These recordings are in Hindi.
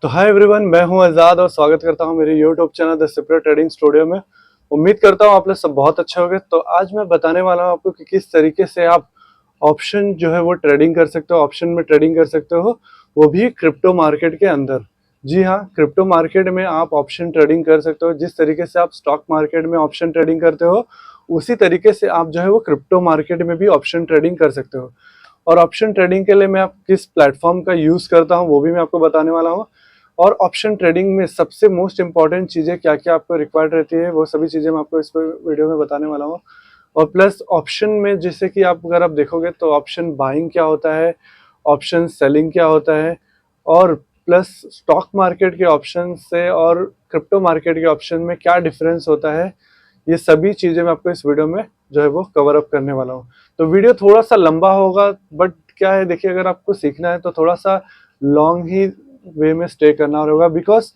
तो हाय एवरीवन, मैं हूं आज़ाद और स्वागत करता हूं मेरे YouTube channel the Shipra trading studio में। उम्मीद करता हूं आप लोग सब बहुत अच्छे होंगे। तो आज मैं बताने वाला हूं आपको कि किस तरीके से आप ऑप्शन जो है वो ट्रेडिंग कर सकते हो, ऑप्शन में ट्रेडिंग कर सकते हो, वो भी क्रिप्टो मार्केट के अंदर। जी हाँ, क्रिप्टो मार्केट में आप ऑप्शन ट्रेडिंग कर सकते हो। जिस तरीके से आप स्टॉक मार्केट में ऑप्शन ट्रेडिंग करते हो, उसी तरीके से आप जो है वो क्रिप्टो मार्केट में भी ऑप्शन ट्रेडिंग कर सकते हो। और ऑप्शन ट्रेडिंग के लिए मैं आप किस प्लेटफॉर्म का यूज़ करता हूँ वो भी मैं आपको बताने वाला हूँ। और ऑप्शन ट्रेडिंग में सबसे मोस्ट इंपॉर्टेंट चीज़ें क्या क्या आपको रिक्वायर्ड रहती है, वो सभी चीज़ें मैं आपको इस वीडियो में बताने वाला हूँ। और प्लस ऑप्शन में जैसे कि आप अगर आप देखोगे तो ऑप्शन बाइंग क्या होता है, ऑप्शन सेलिंग क्या होता है, और प्लस स्टॉक मार्केट के ऑप्शन से और क्रिप्टो मार्केट के ऑप्शन में क्या डिफरेंस होता है, ये सभी चीज़ें मैं आपको इस वीडियो में जो है वो कवर अप करने वाला हूँ। तो वीडियो थोड़ा सा लंबा होगा, बट क्या है देखिए, अगर आपको सीखना है तो थोड़ा सा लॉन्ग ही वे में स्टे करना होगा, बिकॉज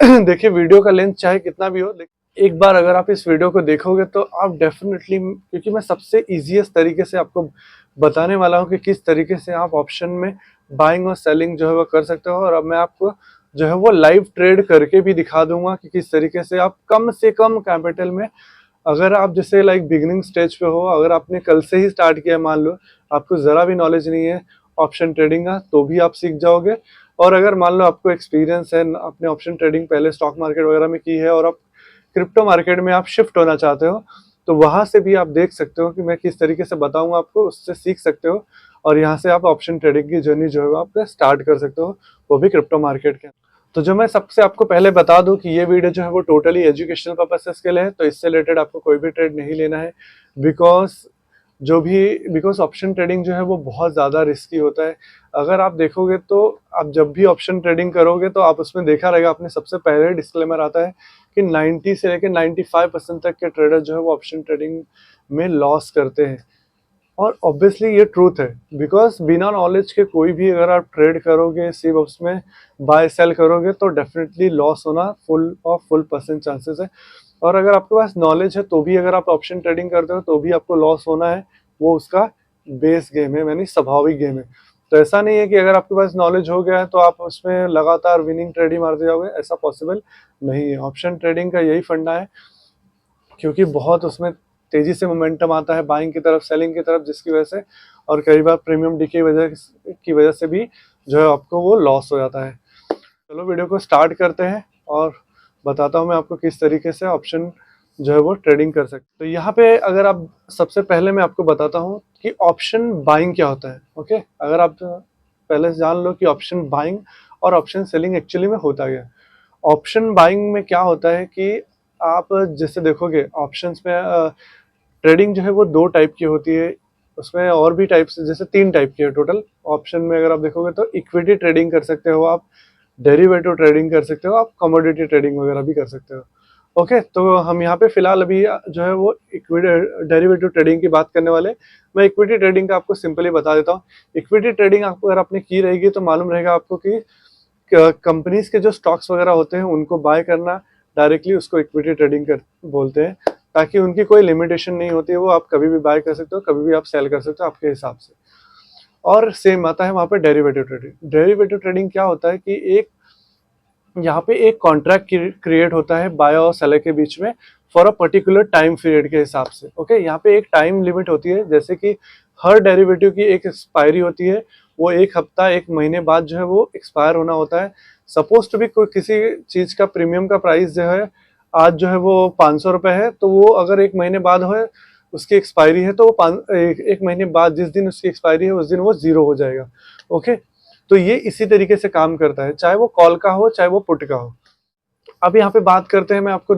देखिए वीडियो का लेंथ चाहे कितना भी हो, एक बार अगर आप इस वीडियो को देखोगे तो आप डेफिनेटली, क्योंकि मैं सबसे इजीएस्ट तरीके से आपको बताने वाला हूँ कि किस तरीके से आप ऑप्शन में बाइंग और सेलिंग जो है वो कर सकते हो। और अब मैं आपको जो है वो लाइव ट्रेड करके भी दिखा दूंगा कि किस तरीके से आप कम से कम कैपिटल में, अगर आप जैसे लाइक बिगिनिंग स्टेज पे हो, अगर आपने कल से ही स्टार्ट किया, मान लो आपको ज़रा भी नॉलेज नहीं है ऑप्शन ट्रेडिंग का, तो भी आप सीख जाओगे। और अगर मान लो आपको एक्सपीरियंस है, आपने ऑप्शन ट्रेडिंग पहले स्टॉक मार्केट वगैरह में की है और आप क्रिप्टो मार्केट में आप शिफ्ट होना चाहते हो, तो वहाँ से भी आप देख सकते हो कि मैं किस तरीके से बताऊंगा आपको, उससे सीख सकते हो। और यहाँ से आप ऑप्शन ट्रेडिंग की जर्नी जो है आप स्टार्ट कर सकते हो, वो भी क्रिप्टो मार्केट के। तो जो मैं सबसे आपको पहले बता दूं कि ये वीडियो जो है वो टोटली एजुकेशनल पर्पसेस के लिए है, तो इससे रिलेटेड आपको कोई भी ट्रेड नहीं लेना है। बिकॉज बिकॉज ऑप्शन ट्रेडिंग जो है वो बहुत ज़्यादा रिस्की होता है। अगर आप देखोगे तो आप जब भी ऑप्शन ट्रेडिंग करोगे तो आप उसमें देखा रहेगा, आपने सबसे पहले डिस्क्लेमर आता है कि 90 से लेकर 95% तक के ट्रेडर जो है वो ऑप्शन ट्रेडिंग में लॉस करते हैं। और ऑब्वियसली ये ट्रूथ है, बिकॉज बिना नॉलेज के कोई भी अगर आप ट्रेड करोगे, सिर्फ उसमें बाय सेल करोगे, तो डेफिनेटली लॉस होना फुल परसेंट चांसेस है। और अगर आपके पास नॉलेज है तो भी अगर आप ऑप्शन ट्रेडिंग करते हो तो भी आपको लॉस होना है, वो उसका बेस गेम है, यानी स्वाभाविक गेम है। तो ऐसा नहीं है कि अगर आपके पास नॉलेज हो गया है तो आप उसमें लगातार विनिंग ट्रेड ही मारते जाओगे, ऐसा पॉसिबल नहीं है। ऑप्शन ट्रेडिंग का यही फंडा है, क्योंकि बहुत उसमें तेजी से मोमेंटम आता है बाइंग की तरफ, सेलिंग की तरफ, जिसकी वजह से और कई बार प्रीमियम डी की वजह से भी जो है आपको वो लॉस हो जाता है। चलो वीडियो को स्टार्ट करते हैं और बताता हूँ मैं आपको किस तरीके से ऑप्शन जो है वो ट्रेडिंग कर सकते। तो यहाँ पे अगर आप, सबसे पहले मैं आपको बताता हूँ कि ऑप्शन बाइंग क्या होता है। ओके, अगर आप पहले से जान लो कि ऑप्शन बाइंग और ऑप्शन सेलिंग एक्चुअली में होता क्या है। ऑप्शन बाइंग में क्या होता है कि आप जैसे देखोगे ऑप्शंस में ट्रेडिंग जो है वो दो टाइप की होती है। उसमें और भी टाइप्स, जैसे तीन टाइप की है टोटल ऑप्शन में। अगर आप देखोगे तो इक्विटी ट्रेडिंग कर सकते हो आप, डेरिवेटिव ट्रेडिंग कर सकते हो आप, कमोडिटी ट्रेडिंग वगैरह भी कर सकते हो। ओके, तो हम यहाँ पे फिलहाल अभी जो है वो इक्विटी डेरिवेटिव ट्रेडिंग की बात करने वाले। मैं इक्विटी ट्रेडिंग का आपको सिंपली बता देता हूँ। इक्विटी ट्रेडिंग आपको अगर आपने की रहेगी तो मालूम रहेगा आपको कि कंपनीज के जो स्टॉक्स वगैरह होते हैं उनको बाय करना, डायरेक्टली उसको इक्विटी ट्रेडिंग कर बोलते हैं, ताकि उनकी कोई लिमिटेशन नहीं होती है, वो आप कभी भी बाय कर सकते हो, कभी भी आप सेल कर सकते हो आपके हिसाब से। और सेम आता है वहाँ पे डेरिवेटिव ट्रेडिंग। डेरिवेटिव ट्रेडिंग क्या होता है कि एक यहाँ पे एक कॉन्ट्रैक्ट क्रिएट होता है बाय और सेलर के बीच में, for a particular time period के हिसाब से। ओके, यहाँ पे एक टाइम लिमिट होती है, जैसे कि हर डेरिवेटिव की एक एक्सपायरी होती है, वो एक हफ्ता एक महीने बाद जो है वो एक्सपायर होना होता है। सपोज टू भी कोई किसी चीज़ का प्रीमियम का प्राइस जो है आज जो है वो 500 रुपये है, तो वो अगर एक महीने बाद हो, उसकी एक्सपायरी है, तो वो एक महीने बाद जिस दिन उसकी एक्सपायरी है उस दिन वो जीरो हो जाएगा। ओके, तो ये इसी तरीके से काम करता है, चाहे वो कॉल का हो चाहे वो पुट का हो। अब यहाँ पे बात करते हैं, मैं आपको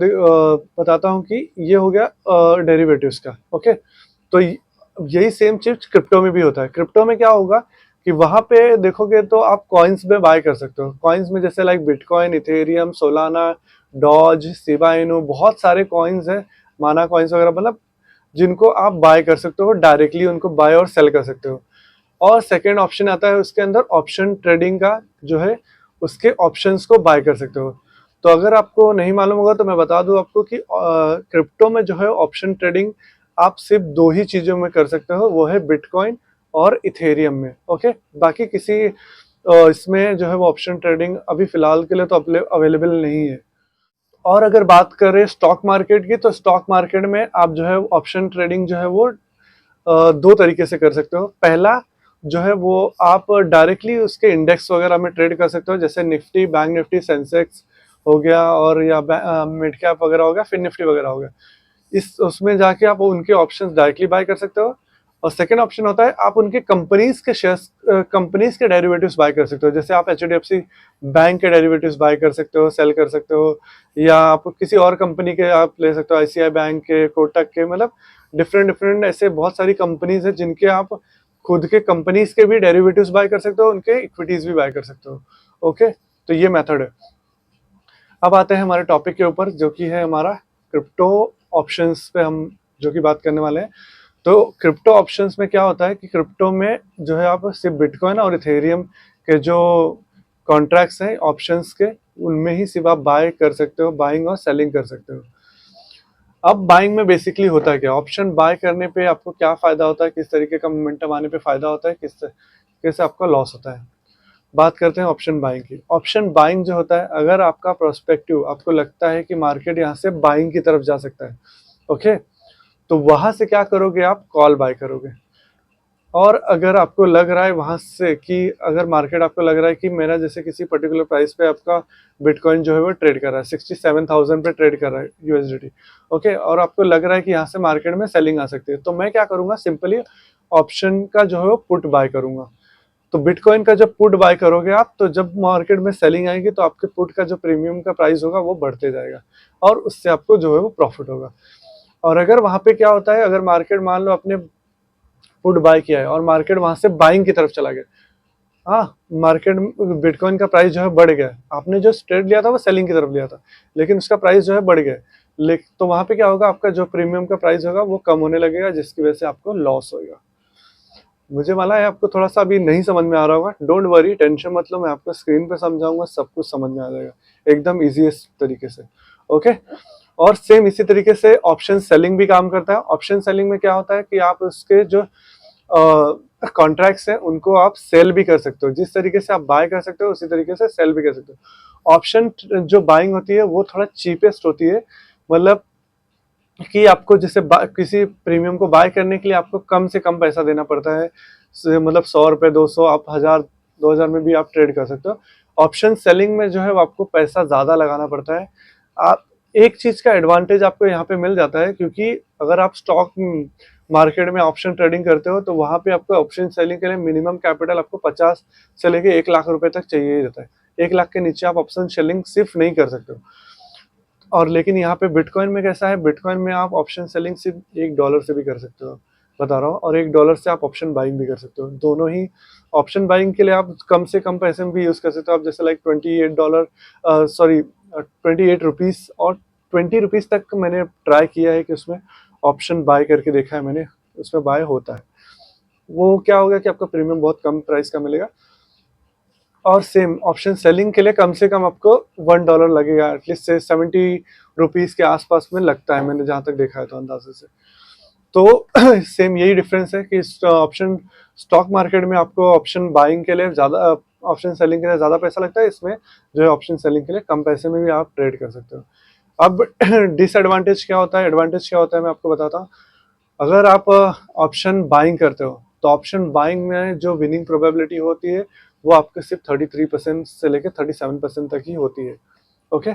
बताता हूँ कि ये हो गया डेरिवेटिव्स का। ओके, तो यही सेम चीज क्रिप्टो में भी होता है। क्रिप्टो में क्या होगा कि वहां पे देखोगे तो आप कॉइन्स में बाय कर सकते हो। कॉइन्स में जैसे like bitcoin, Ethereum, Solana, Doge, Shiba Inu, बहुत सारे कॉइन्स हैं, माना कॉइन्स वगैरह, मतलब जिनको आप बाय कर सकते हो डायरेक्टली, उनको बाय और सेल कर सकते हो। और सेकेंड ऑप्शन आता है उसके अंदर ऑप्शन ट्रेडिंग का, जो है उसके ऑप्शंस को बाय कर सकते हो। तो अगर आपको नहीं मालूम होगा तो मैं बता दूं आपको कि क्रिप्टो में जो है ऑप्शन ट्रेडिंग आप सिर्फ दो ही चीज़ों में कर सकते हो, वो है बिटकॉइन और इथेरियम में। ओके, बाकी किसी इसमें जो है वो ऑप्शन ट्रेडिंग अभी फिलहाल के लिए तो अवेलेबल नहीं है। और अगर बात करें स्टॉक मार्केट की, तो स्टॉक मार्केट में आप जो है ऑप्शन ट्रेडिंग जो है वो दो तरीके से कर सकते हो। पहला जो है वो आप डायरेक्टली उसके इंडेक्स वगैरह में ट्रेड कर सकते हो, जैसे निफ्टी, बैंक निफ्टी, सेंसेक्स हो गया, और या मिड कैप वगैरह हो गया, फिर निफ्टी वगैरह हो गया। इस उसमें जाके आप उनके ऑप्शंस डायरेक्टली बाय कर सकते हो। और सेकंड ऑप्शन होता है आप उनके कंपनीज के शेयर्स, कंपनीज के डेरिवेटिव्स बाय कर सकते हो। जैसे आप एचडीएफसी बैंक के डेरिवेटिव्स बाय कर सकते हो, सेल कर सकते हो, या आप किसी और कंपनी के आप ले सकते हो, आईसीआई बैंक के, कोटक के, मतलब डिफरेंट डिफरेंट ऐसे बहुत सारी कंपनीज है जिनके आप खुद के कंपनीज के भी डेरिवेटिव्स बाय कर सकते हो, उनके इक्विटीज भी बाय कर सकते हो। ओके, तो ये मेथड है। अब आते हैं हमारे टॉपिक के ऊपर, जो कि है हमारा क्रिप्टो ऑप्शंस पे हम जो कि बात करने वाले हैं। तो क्रिप्टो ऑप्शंस में क्या होता है कि क्रिप्टो में जो है आप सिर्फ बिटकॉइन और इथेरियम के जो कॉन्ट्रैक्ट्स हैं ऑप्शंस के, उनमें ही सिर्फ आप बाय कर सकते हो, बाइंग और सेलिंग कर सकते हो। अब बाइंग में बेसिकली होता है क्या, ऑप्शन बाय करने पे आपको क्या फायदा होता है, किस तरीके का मोमेंटम आने पे फायदा होता है, किस तरीके से आपका लॉस होता है। बात करते हैं ऑप्शन बाइंग की। ऑप्शन बाइंग जो होता है, अगर आपका प्रोस्पेक्टिव, आपको लगता है कि मार्केट यहाँ से बाइंग की तरफ जा सकता है, ओके, तो वहां से क्या करोगे, आप कॉल बाय करोगे। और अगर आपको लग रहा है वहां से कि अगर मार्केट आपको लग रहा है कि मेरा जैसे किसी पर्टिकुलर प्राइस पे आपका बिटकॉइन जो है वो ट्रेड कर रहा है, 67,000 पे ट्रेड कर रहा है यूएसडीटी, ओके, और आपको लग रहा है कि यहाँ से मार्केट में सेलिंग आ सकती है, तो मैं क्या करूंगा, सिंपली ऑप्शन का जो है वो पुट बाय करूंगा। तो बिटकॉइन का जब पुट बाय करोगे आप, तो जब मार्केट में सेलिंग आएगी तो आपके पुट का जो प्रीमियम का प्राइस होगा वो बढ़ते जाएगा, और उससे आपको जो है वो प्रॉफिट होगा। और अगर वहां पे क्या होता है, अगर मार्केट मान लो आपने पुट बाय किया है और मार्केट वहां से बाइंग की तरफ चला गया, हाँ, मार्केट बिटकॉइन का प्राइस जो है बढ़ गया, आपने जो ट्रेड लिया था वो सेलिंग की तरफ लिया था, लेकिन उसका प्राइस जो है बढ़ गया, लेकिन तो वहां पे क्या होगा, आपका जो प्रीमियम का प्राइस होगा वो कम होने लगेगा, जिसकी वजह से आपको लॉस होगा। मुझे माला है आपको थोड़ा सा अभी नहीं समझ में आ रहा होगा, डोंट वरी, टेंशन मत लो, मैं आपको स्क्रीन पे समझाऊंगा, सब कुछ समझ में आ जाएगा एकदम इजीएस्ट तरीके से। ओके, और सेम इसी तरीके से ऑप्शन सेलिंग भी काम करता है। ऑप्शन सेलिंग में क्या होता है कि आप उसके जो कॉन्ट्रैक्ट्स हैं उनको आप सेल भी कर सकते हो, जिस तरीके से आप बाय कर सकते हो उसी तरीके से सेल भी कर सकते हो। ऑप्शन जो बाइंग होती है वो थोड़ा चीपेस्ट होती है, मतलब कि आपको जैसे किसी प्रीमियम को बाय करने के लिए आपको कम से कम पैसा देना पड़ता है, मतलब 100 रुपये, 200, आप 1000, 2000 में भी आप ट्रेड कर सकते हो। ऑप्शन सेलिंग में जो है वो आपको पैसा ज़्यादा लगाना पड़ता है। आप एक चीज़ का एडवांटेज आपको यहाँ पे मिल जाता है, क्योंकि अगर आप स्टॉक मार्केट में ऑप्शन ट्रेडिंग करते हो तो वहाँ पे आपको ऑप्शन सेलिंग के लिए मिनिमम कैपिटल आपको 50 से लेके 1 लाख रुपए तक चाहिए ही रहता है। 1 लाख के नीचे आप ऑप्शन सेलिंग सिर्फ नहीं कर सकते हो। और लेकिन यहाँ पे बिटकॉइन में कैसा है, बिटकॉइन में आप ऑप्शन सेलिंग सिर्फ $1 से भी कर सकते हो, बता रहा हूँ, और $1 से आप ऑप्शन बाइंग भी कर सकते हो। दोनों ही ऑप्शन बाइंग के लिए आप कम से कम पैसे में भी यूज कर सकते हो, आप जैसे लाइक $28, सॉरी 28 रुपीज, और 20 रुपीज तक मैंने ट्राई किया है कि उसमें ऑप्शन बाय करके देखा है मैंने, उसमें बाय होता है। वो क्या होगा कि आपका प्रीमियम बहुत कम प्राइस का मिलेगा। और सेम ऑप्शन सेलिंग के लिए कम से कम आपको $1 लगेगा, एटलीस्ट से 70 रुपीज के आसपास में लगता है, मैंने जहाँ तक देखा है तो अंदाजे से। तो सेम यही डिफरेंस है कि ऑप्शन स्टॉक मार्केट में आपको ऑप्शन बाइंग के लिए ज़्यादा, ऑप्शन सेलिंग के लिए ज़्यादा पैसा लगता है, इसमें जो है ऑप्शन सेलिंग के लिए कम पैसे में भी आप ट्रेड कर सकते हो। अब डिसएडवांटेज क्या होता है, एडवांटेज क्या होता है, मैं आपको बताता हूँ। अगर आप ऑप्शन बाइंग करते हो तो ऑप्शन बाइंग में जो विनिंग प्रोबेबिलिटी होती है वो आपके सिर्फ 33% से लेकर 37% तक ही होती है। ओके,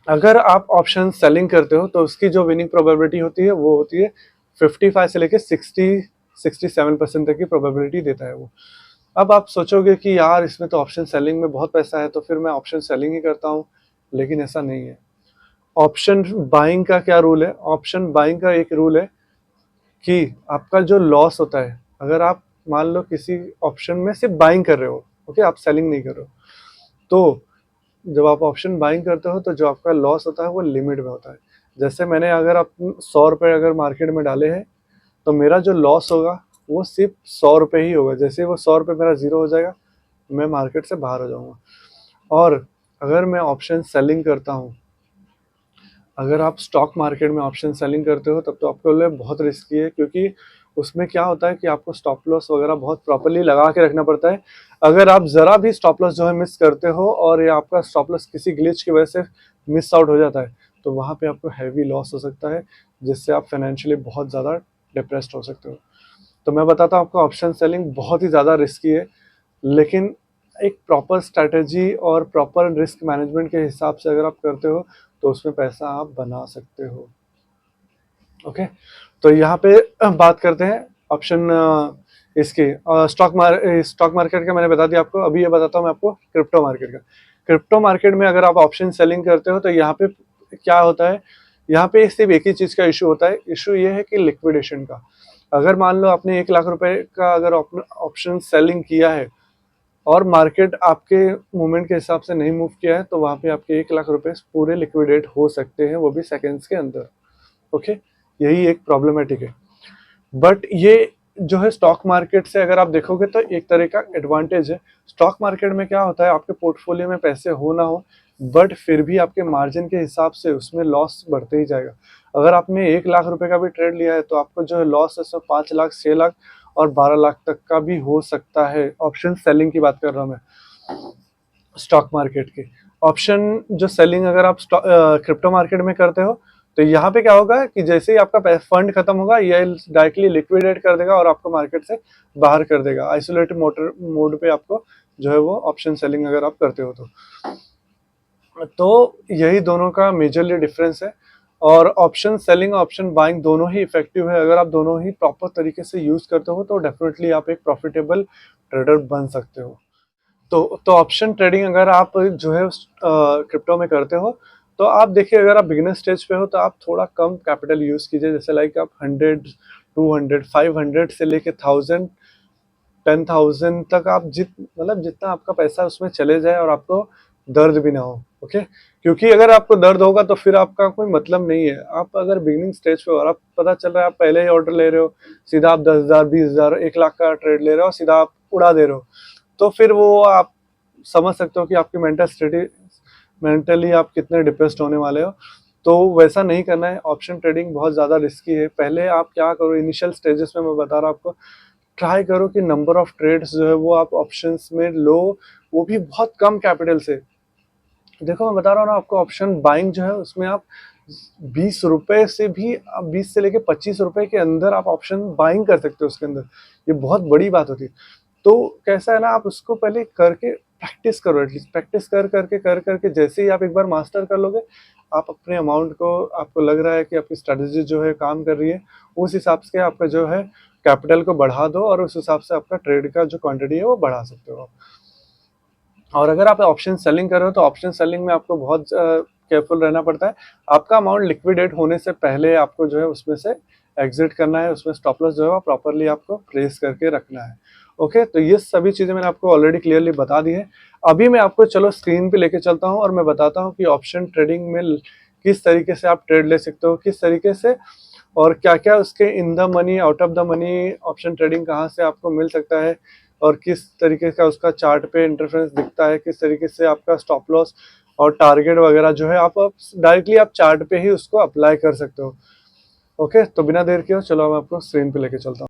अगर आप ऑप्शन सेलिंग करते हो तो उसकी जो विनिंग प्रोबेबिलिटी होती है वो होती है 55 से लेकर 67% तक की प्रोबेबिलिटी देता है वो। अब आप सोचोगे कि यार इसमें तो ऑप्शन सेलिंग में बहुत पैसा है, तो फिर मैं ऑप्शन सेलिंग ही करता हूँ, लेकिन ऐसा नहीं है। ऑप्शन बाइंग का क्या रूल है, ऑप्शन बाइंग का एक रूल है कि आपका जो लॉस होता है, अगर आप मान लो किसी ऑप्शन में सिर्फ बाइंग कर रहे हो, ओके, आप सेलिंग नहीं कर रहे हो, तो जब आप ऑप्शन बाइंग करते हो तो जो आपका लॉस होता है वो लिमिट में होता है। जैसे मैंने अगर आप 100 रुपये अगर मार्केट में डाले हैं, तो मेरा जो लॉस होगा वो सिर्फ 100 रुपये ही होगा। जैसे वो 100 रुपये मेरा जीरो हो जाएगा, मैं मार्केट से बाहर हो जाऊंगा। और अगर मैं ऑप्शन सेलिंग करता हूँ, अगर आप स्टॉक मार्केट में ऑप्शन सेलिंग करते हो तब तो आपके लिए बहुत रिस्की है, क्योंकि उसमें क्या होता है कि आपको स्टॉप लॉस वगैरह बहुत प्रॉपर्ली लगा के रखना पड़ता है। अगर आप ज़रा भी स्टॉप लॉस जो है मिस करते हो और ये आपका स्टॉप लॉस किसी ग्लिच की वजह से मिस आउट हो जाता है, तो वहाँ पे आपको हैवी लॉस हो सकता है, जिससे आप फाइनेंशियली बहुत ज़्यादा डिप्रेस्ड हो सकते हो। तो मैं बताता हूँ आपको, ऑप्शन सेलिंग बहुत ही ज़्यादा रिस्की है, लेकिन एक प्रॉपर स्ट्रैटेजी और प्रॉपर रिस्क मैनेजमेंट के हिसाब से अगर आप करते हो, तो उसमें पैसा आप बना सकते हो। ओके, तो यहाँ पे बात करते हैं ऑप्शन इसके स्टॉक मार्केट का मैंने बता दिया आपको। अभी ये बताता हूँ मैं आपको क्रिप्टो मार्केट का। क्रिप्टो मार्केट में अगर आप ऑप्शन सेलिंग करते हो, तो यहाँ पे क्या होता है, यहाँ पे सिर्फ एक ही चीज़ का इशू होता है। इशू ये है कि लिक्विडेशन का। अगर मान लो आपने 1 लाख रुपए का अगर ऑप्शन सेलिंग किया है और मार्केट आपके मूवमेंट के हिसाब से नहीं मूव किया है, तो वहाँ पे आपके 1 लाख रुपए पूरे लिक्विडेट हो सकते हैं, वो भी सेकेंड्स के अंदर। ओके, यही एक प्रॉब्लमेटिक है। बट ये जो है स्टॉक मार्केट से अगर आप देखोगे तो एक तरह का एडवांटेज है। स्टॉक मार्केट में क्या होता है, आपके पोर्टफोलियो में पैसे हो ना हो, बट फिर भी आपके मार्जिन के हिसाब से उसमें लॉस बढ़ते ही जाएगा। अगर आपने 1 लाख रुपए का भी ट्रेड लिया है, तो आपको जो है लॉस है उसमें 5 लाख, 6 लाख और 12 लाख तक का भी हो सकता है। ऑप्शन सेलिंग की बात कर रहा हूँ मैं, स्टॉक मार्केट की। ऑप्शन जो सेलिंग अगर आप क्रिप्टो मार्केट में करते हो, तो यहाँ पे क्या होगा कि जैसे ही आपका फंड खत्म होगा, ये डायरेक्टली लिक्विडेट कर देगा और आपको मार्केट से बाहर कर देगा। आइसोलेटेड मोड पे आपको जो है वो ऑप्शन सेलिंग अगर आप करते हो तो यही दोनों का मेजरली डिफरेंस है। और ऑप्शन सेलिंग और ऑप्शन बाइंग दोनों ही इफेक्टिव है। अगर आप दोनों ही प्रॉपर तरीके से यूज करते हो, तो डेफिनेटली आप एक प्रॉफिटेबल ट्रेडर बन सकते हो। तो ऑप्शन ट्रेडिंग अगर आप जो है क्रिप्टो में करते हो, तो आप देखिए, अगर आप बिगिनर स्टेज पे हो, तो आप थोड़ा कम कैपिटल यूज़ कीजिए। जैसे लाइक आप 100, 200, 500 से लेके 1000, 10,000 तक आप मतलब जितना आपका पैसा उसमें चले जाए और आपको दर्द भी ना हो। ओके, क्योंकि अगर आपको दर्द होगा तो फिर आपका कोई मतलब नहीं है। आप अगर बिगिनिंग स्टेज पे हो और आप पता चल रहा है आप पहले ही ऑर्डर ले रहे हो, सीधा आप 10,000, 20,000, 1 लाख का ट्रेड ले रहे हो, सीधा आप उड़ा दे रहे हो, तो फिर वो आप समझ सकते हो कि आपकी मेंटली आप कितने डिप्रेस्ड होने वाले हो। तो वैसा नहीं करना है। ऑप्शन ट्रेडिंग बहुत ज़्यादा रिस्की है। पहले आप क्या करो, इनिशियल स्टेजेस में मैं बता रहा हूँ आपको, ट्राई करो कि नंबर ऑफ ट्रेड्स जो है वो आप ऑप्शंस में लो, वो भी बहुत कम कैपिटल से। देखो, मैं बता रहा हूँ ना आपको, ऑप्शन बाइंग जो है उसमें आप 20 रुपए से भी, 20 से लेके 25 रुपए के अंदर आप ऑप्शन बाइंग कर सकते हो उसके अंदर। ये बहुत बड़ी बात होती है। तो कैसा है ना, आप उसको पहले करके प्रैक्टिस करो। एटलीस्ट प्रैक्टिस कर करके जैसे ही आप एक बार मास्टर कर लोगे, आप अपने अमाउंट को, आपको लग रहा है कि आपकी स्ट्रेटेजी जो है काम कर रही है, उस हिसाब से आपका जो है कैपिटल को बढ़ा दो और उस हिसाब से आपका ट्रेड का जो क्वांटिटी है वो बढ़ा सकते हो आप। और अगर आप ऑप्शन सेलिंग कर रहे हो, तो ऑप्शन सेलिंग में आपको बहुत केयरफुल रहना पड़ता है। आपका अमाउंट लिक्विडेट होने से पहले आपको जो है उसमें से एग्जिट करना है। उसमें स्टॉप लॉस जो है प्रॉपरली आपको प्लेस करके रखना है। ओके, तो ये सभी चीज़ें मैंने आपको ऑलरेडी क्लियरली बता दी है। अभी मैं आपको चलो स्क्रीन पे लेके चलता हूँ और मैं बताता हूँ कि ऑप्शन ट्रेडिंग में किस तरीके से आप ट्रेड ले सकते हो, किस तरीके से, और क्या क्या उसके in the money, out of the money option trading कहाँ से आपको मिल सकता है, और किस तरीके का उसका चार्ट पे इंटरफेरेंस दिखता है, किस तरीके से आपका स्टॉप लॉस और टारगेट वगैरह जो है आप डायरेक्टली आप चार्ट पे ही उसको अप्लाई कर सकते हो। ओके, तो बिना देर के चलो मैं आपको स्क्रीन पे लेके चलता हूँ।